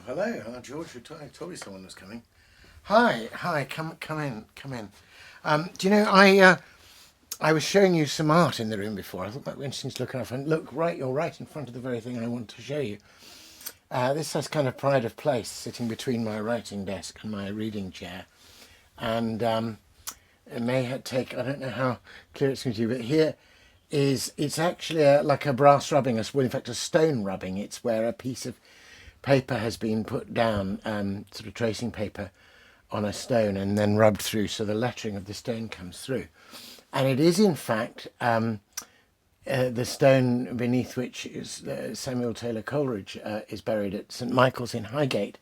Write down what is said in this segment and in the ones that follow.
hello. George, I told you someone was coming. Hi, come in. Do you know, I was showing you some art in the room before. I thought that would be interesting to look up. And look, you're right in front of the very thing I want to show you. This has kind of pride of place, sitting between my writing desk and my reading chair. And it may take, I don't know how clear it's going to be, but here it's actually like a brass rubbing, well, in fact, a stone rubbing. It's where a piece of paper has been put down, sort of tracing paper, on a stone and then rubbed through so the lettering of the stone comes through. And it is, in fact, the stone beneath which is Samuel Taylor Coleridge is buried at St Michael's in Highgate.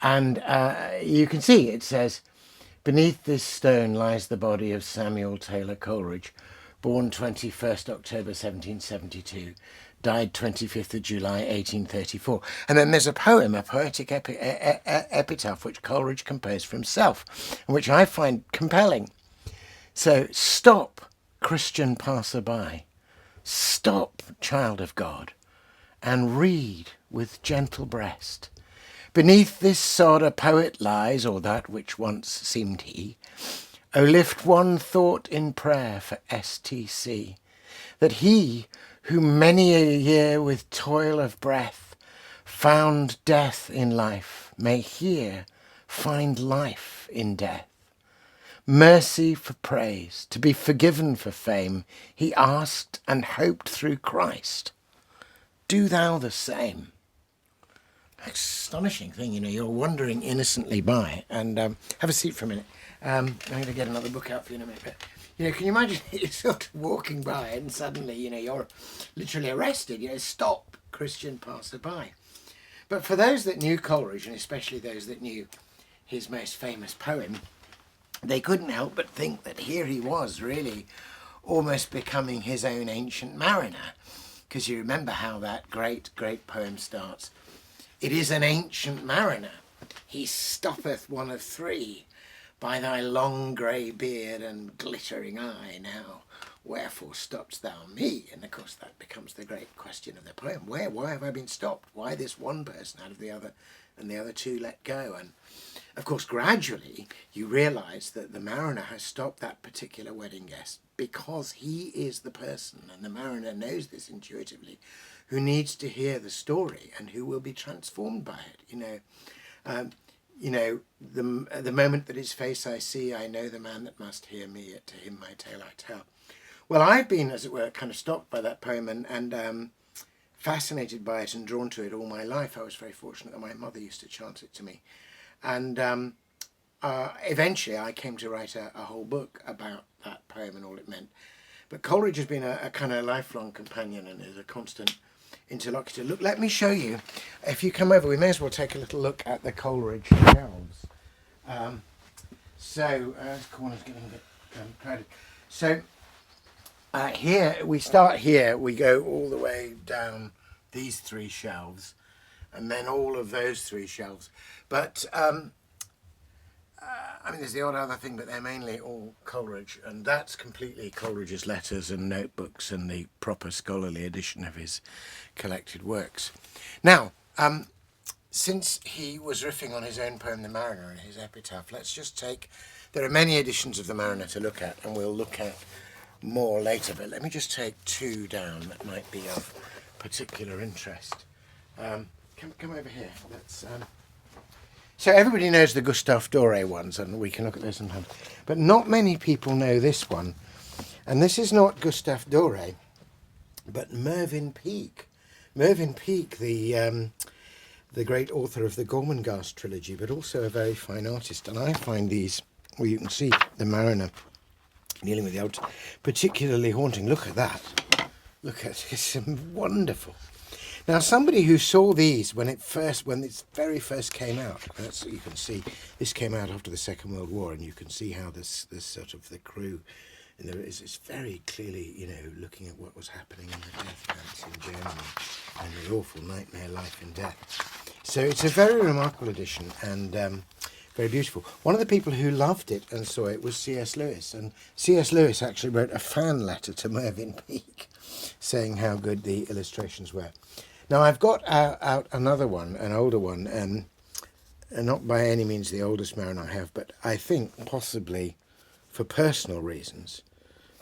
And you can see it says, "Beneath this stone lies the body of Samuel Taylor Coleridge, born 21st October 1772, died 25th of July 1834. And then there's a poem, a poetic epitaph, which Coleridge composed for himself, and which I find compelling. So, stop, Christian passer-by, stop, child of God, and read with gentle breast. Beneath this sod a poet lies, or that which once seemed he. O lift one thought in prayer for STC, that he, who many a year with toil of breath found death in life, may here find life in death. Mercy for praise, to be forgiven for fame, he asked and hoped through Christ. Do thou the same." Astonishing thing, you're wandering innocently by, and have a seat for a minute. I'm going to get another book out for you in a minute. But, can you imagine you're sort of walking by and suddenly, you're literally arrested. Stop, Christian passer-by. But for those that knew Coleridge, and especially those that knew his most famous poem, they couldn't help but think that here he was really almost becoming his own ancient mariner. Because you remember how that great poem starts. "It is an ancient mariner. He stoppeth one of three. By thy long grey beard and glittering eye, now wherefore stoppedst thou me?" And of course that becomes the great question of the poem. Why have I been stopped? Why this one person out of the other and the other two let go? And of course gradually you realise that the mariner has stopped that particular wedding guest because he is the person, and the mariner knows this intuitively, who needs to hear the story and who will be transformed by it. The moment that his face I see, I know the man that must hear me, yet to him my tale I tell. Well, I've been, as it were, kind of stopped by that poem and fascinated by it and drawn to it all my life. I was very fortunate that my mother used to chant it to me. And eventually I came to write a whole book about that poem and all it meant. But Coleridge has been a kind of lifelong companion and is a constant interlocutor. Look, let me show you. If you come over, we may as well take a little look at the Coleridge shelves. This corner's getting a bit crowded. So here, we start here, we go all the way down these three shelves, and then all of those three shelves. But there's the odd other thing, but they're mainly all Coleridge, and that's completely Coleridge's letters and notebooks and the proper scholarly edition of his collected works. Now, since he was riffing on his own poem, The Mariner, and his epitaph, let's just take, there are many editions of The Mariner to look at, and we'll look at more later, but let me just take two down that might be of particular interest. Come over here. So everybody knows the Gustave Doré ones, and we can look at those sometimes. But not many people know this one. And this is not Gustave Doré, but Mervyn Peake. Mervyn Peake, the great author of the Gormenghast trilogy, but also a very fine artist. And I find these, well, you can see the Mariner dealing with the old, particularly haunting. Look at that. Look at it. It's wonderful. Now, somebody who saw these when it very first came out, that's you can see, this came out after the Second World War, and you can see how this sort of the crew, is very clearly, looking at what was happening in the death camps in Germany and the awful nightmare life in death. So it's a very remarkable edition and very beautiful. One of the people who loved it and saw it was C.S. Lewis, and C.S. Lewis actually wrote a fan letter to Mervyn Peake saying how good the illustrations were. Now I've got out another one, an older one, and not by any means the oldest mariner I have, but I think possibly for personal reasons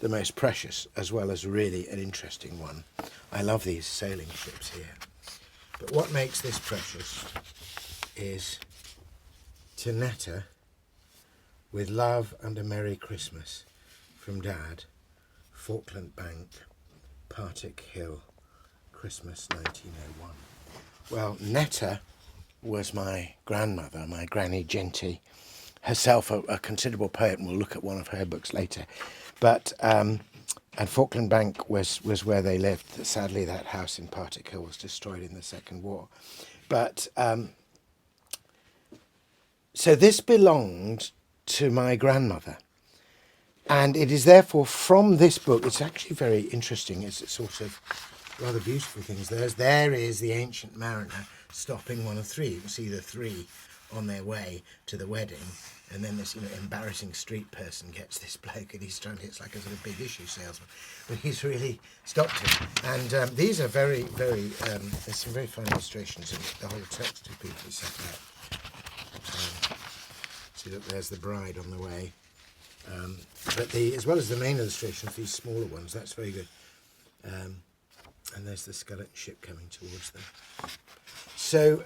the most precious, as well as really an interesting one. I love these sailing ships here. But what makes this precious is to Netta, with love and a Merry Christmas from Dad, Falkland Bank, Partick Hill, Christmas 1901. Well, Netta was my grandmother, my Granny Genty, herself a considerable poet, and we'll look at one of her books later. But and Falkland Bank was where they lived. Sadly, that house in Partick Hill was destroyed in the Second War. But so this belonged to my grandmother, and it is therefore from this book. It's actually very interesting. It's a sort of rather beautiful things. There is the Ancient Mariner stopping one of three. You can see the three on their way to the wedding, and then this embarrassing street person gets this bloke, and he's trying to, it's like a sort of big issue salesman, but he's really stopped him. And these are very, very, there's some very fine illustrations, and the whole text is beautifully set out. See, look, there's the bride on the way. But as well as the main illustrations, these smaller ones, that's very good. And there's the skeleton ship coming towards them. So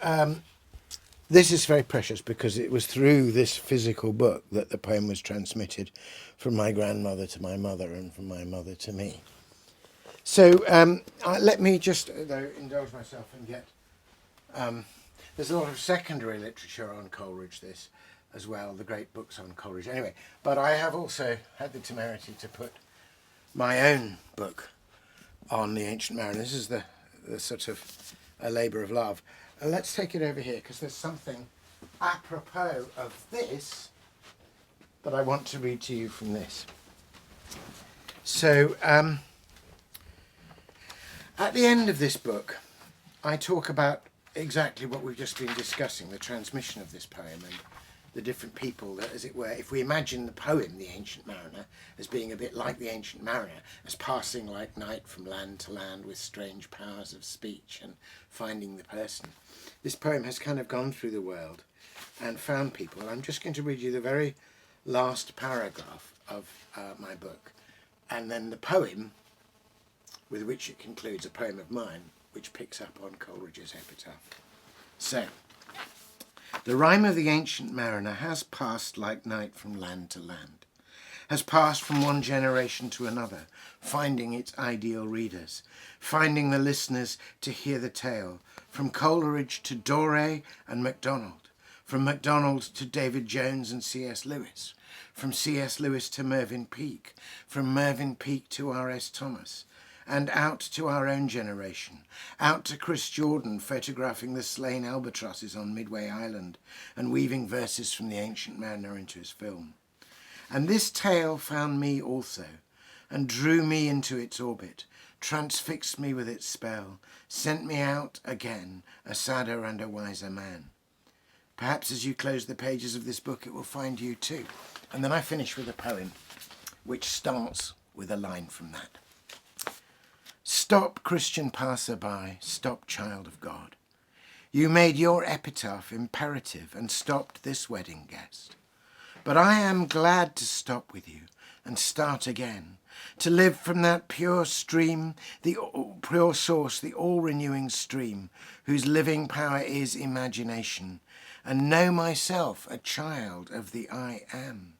this is very precious because it was through this physical book that the poem was transmitted from my grandmother to my mother and from my mother to me. So let me just indulge myself and get... there's a lot of secondary literature on Coleridge, this as well, the great books on Coleridge. Anyway, but I have also had the temerity to put my own book on the Ancient Mariner. This is the sort of a labour of love. Let's take it over here, because there's something apropos of this that I want to read to you from this. So, at the end of this book, I talk about exactly what we've just been discussing, the transmission of this poem and the different people that, as it were, if we imagine the poem, The Ancient Mariner, as being a bit like the Ancient Mariner, as passing like night from land to land with strange powers of speech and finding the person, this poem has kind of gone through the world and found people. And I'm just going to read you the very last paragraph of my book, and then the poem with which it concludes, a poem of mine, which picks up on Coleridge's epitaph. So, the rhyme of the Ancient Mariner has passed like night from land to land, has passed from one generation to another, finding its ideal readers, finding the listeners to hear the tale, from Coleridge to Doré and MacDonald, from MacDonald to David Jones and C.S. Lewis, from C.S. Lewis to Mervyn Peake, from Mervyn Peake to R.S. Thomas, and out to our own generation, out to Chris Jordan photographing the slain albatrosses on Midway Island and weaving verses from the Ancient Mariner into his film. And this tale found me also, and drew me into its orbit, transfixed me with its spell, sent me out again, a sadder and a wiser man. Perhaps as you close the pages of this book it will find you too. And then I finish with a poem which starts with a line from that. Stop, Christian passer-by, stop, child of God. You made your epitaph imperative and stopped this wedding guest. But I am glad to stop with you and start again, to live from that pure stream, the pure source, the all-renewing stream, whose living power is imagination, and know myself a child of the I Am,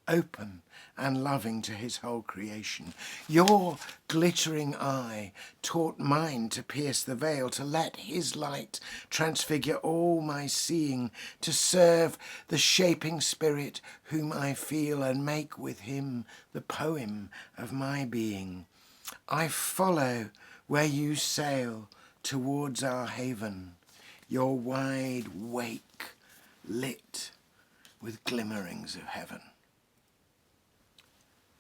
open and loving to his whole creation. Your glittering eye taught mine to pierce the veil, to let his light transfigure all my seeing, to serve the shaping spirit whom I feel, and make with him the poem of my being. I follow where you sail towards our haven, your wide wake lit with glimmerings of heaven.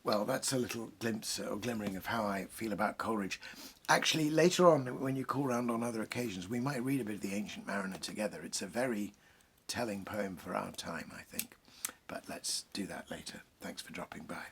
Well, that's a little glimpse or glimmering of how I feel about Coleridge. Actually, later on, when you call round on other occasions, we might read a bit of The Ancient Mariner together. It's a very telling poem for our time, I think. But let's do that later. Thanks for dropping by.